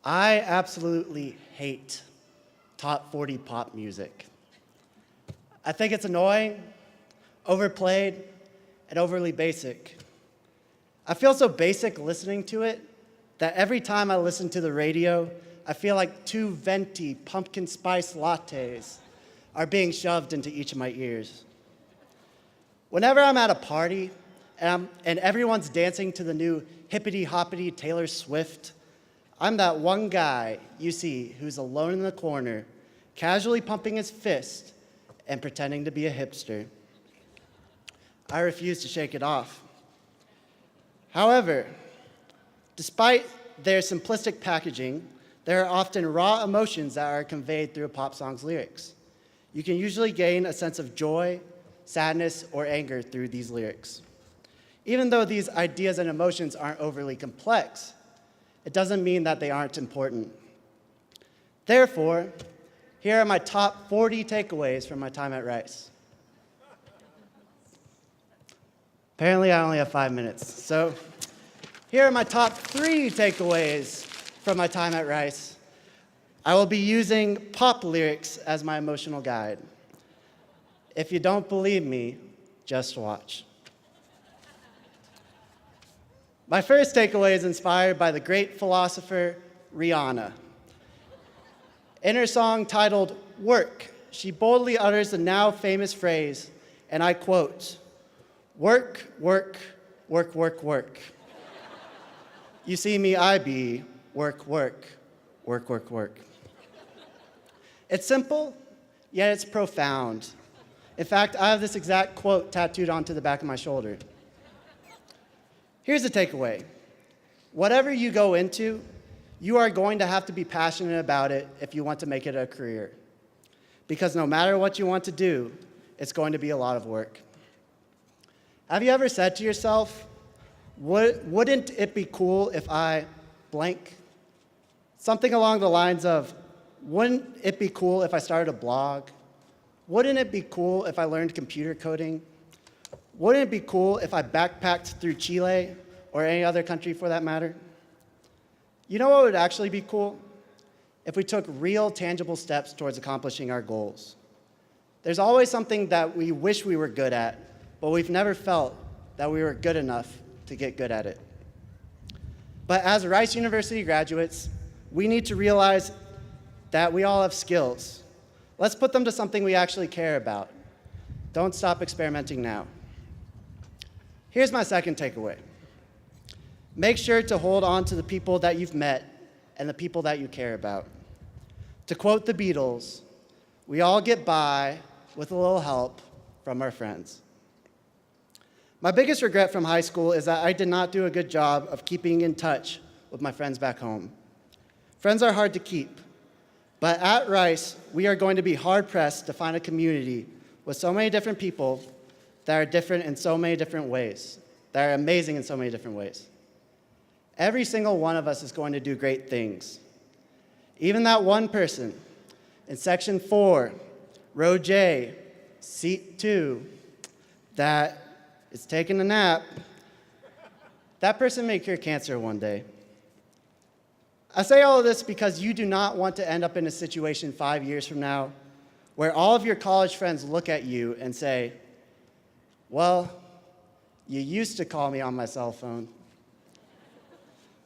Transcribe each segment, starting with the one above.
I absolutely hate top 40 pop music. I think it's annoying, overplayed, and overly basic. I feel so basic listening to it that every time I listen to the radio, I feel like two venti pumpkin spice lattes are being shoved into each of my ears. Whenever I'm at a party and everyone's dancing to the new hippity hoppity Taylor Swift, I'm that one guy you see who's alone in the corner, casually pumping his fist and pretending to be a hipster. I refuse to shake it off. However, despite their simplistic packaging, there are often raw emotions that are conveyed through a pop song's lyrics. You can usually gain a sense of joy, sadness, or anger through these lyrics. Even though these ideas and emotions aren't overly complex, it doesn't mean that they aren't important. Therefore, here are my top 40 takeaways from my time at Rice. Apparently, I only have 5 minutes. So here are my top 3 takeaways from my time at Rice. I will be using pop lyrics as my emotional guide. If you don't believe me, just watch. My first takeaway is inspired by the great philosopher Rihanna. In her song titled Work, she boldly utters the now famous phrase, and I quote, "Work, work, work, work, work. You see me, I be, work, work, work, work, work." It's simple, yet it's profound. In fact, I have this exact quote tattooed onto the back of my shoulder. Here's the takeaway. Whatever you go into, you are going to have to be passionate about it if you want to make it a career. Because no matter what you want to do, it's going to be a lot of work. Have you ever said to yourself, wouldn't it be cool if I blank? Something along the lines of, wouldn't it be cool if I started a blog? Wouldn't it be cool if I learned computer coding? Wouldn't it be cool if I backpacked through Chile or any other country for that matter? You know what would actually be cool? If we took real, tangible steps towards accomplishing our goals. There's always something that we wish we were good at, but we've never felt that we were good enough to get good at it. But as Rice University graduates, we need to realize that we all have skills. Let's put them to something we actually care about. Don't stop experimenting now. Here's my second takeaway. Make sure to hold on to the people that you've met and the people that you care about. To quote the Beatles, we all get by with a little help from our friends. My biggest regret from high school is that I did not do a good job of keeping in touch with my friends back home. Friends are hard to keep, but at Rice, we are going to be hard-pressed to find a community with so many different people that are different in so many different ways, that are amazing in so many different ways. Every single one of us is going to do great things. Even that one person in section 4, row J, seat 2, that is taking a nap, that person may cure cancer one day. I say all of this because you do not want to end up in a situation 5 years from now where all of your college friends look at you and say, "Well, you used to call me on my cell phone."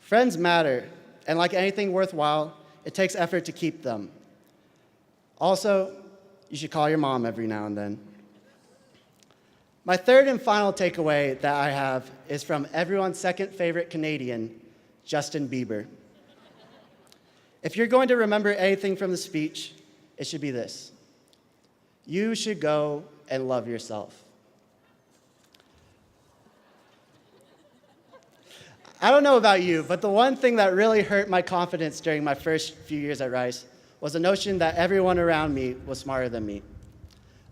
Friends matter, and like anything worthwhile, it takes effort to keep them. Also, you should call your mom every now and then. My third and final takeaway that I have is from everyone's second favorite Canadian, Justin Bieber. If you're going to remember anything from the speech, it should be this: you should go and love yourself. I don't know about you, but the one thing that really hurt my confidence during my first few years at Rice was the notion that everyone around me was smarter than me.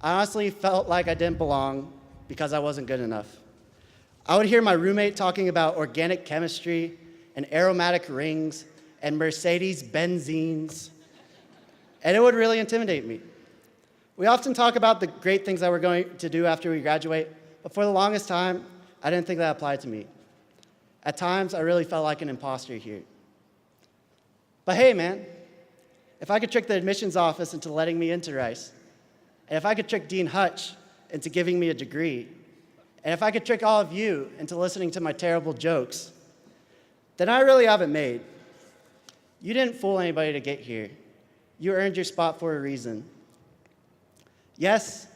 I honestly felt like I didn't belong because I wasn't good enough. I would hear my roommate talking about organic chemistry and aromatic rings and Mercedes benzines, and it would really intimidate me. We often talk about the great things that we're going to do after we graduate, but for the longest time, I didn't think that applied to me. At times, I really felt like an imposter here. But hey, man, if I could trick the admissions office into letting me into Rice, and if I could trick Dean Hutch into giving me a degree, and if I could trick all of you into listening to my terrible jokes, then I really have it made. You didn't fool anybody to get here. You earned your spot for a reason. Yes,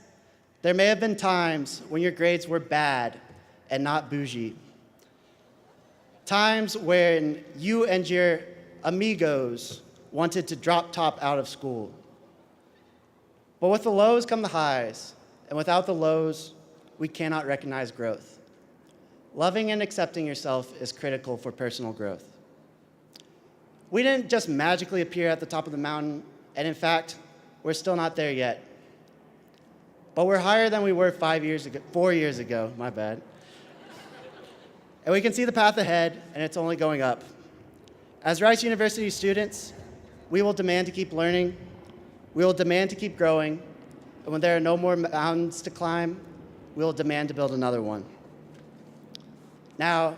there may have been times when your grades were bad and not bougie. Times when you and your amigos wanted to drop top out of school. But with the lows come the highs, and without the lows, we cannot recognize growth. Loving and accepting yourself is critical for personal growth. We didn't just magically appear at the top of the mountain, and in fact, we're still not there yet. But we're higher than we were 4 years ago, my bad. And we can see the path ahead, and it's only going up. As Rice University students, we will demand to keep learning, we will demand to keep growing, and when there are no more mountains to climb, we will demand to build another one. Now,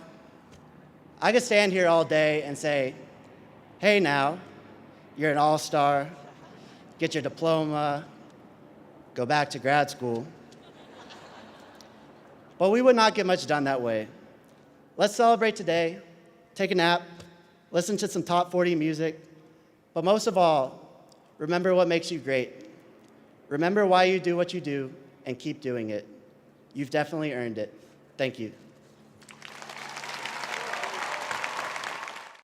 I could stand here all day and say, hey now, you're an all-star, get your diploma, go back to grad school. But we would not get much done that way. Let's celebrate today, take a nap, listen to some top 40 music, but most of all, remember what makes you great. Remember why you do what you do and keep doing it. You've definitely earned it. Thank you.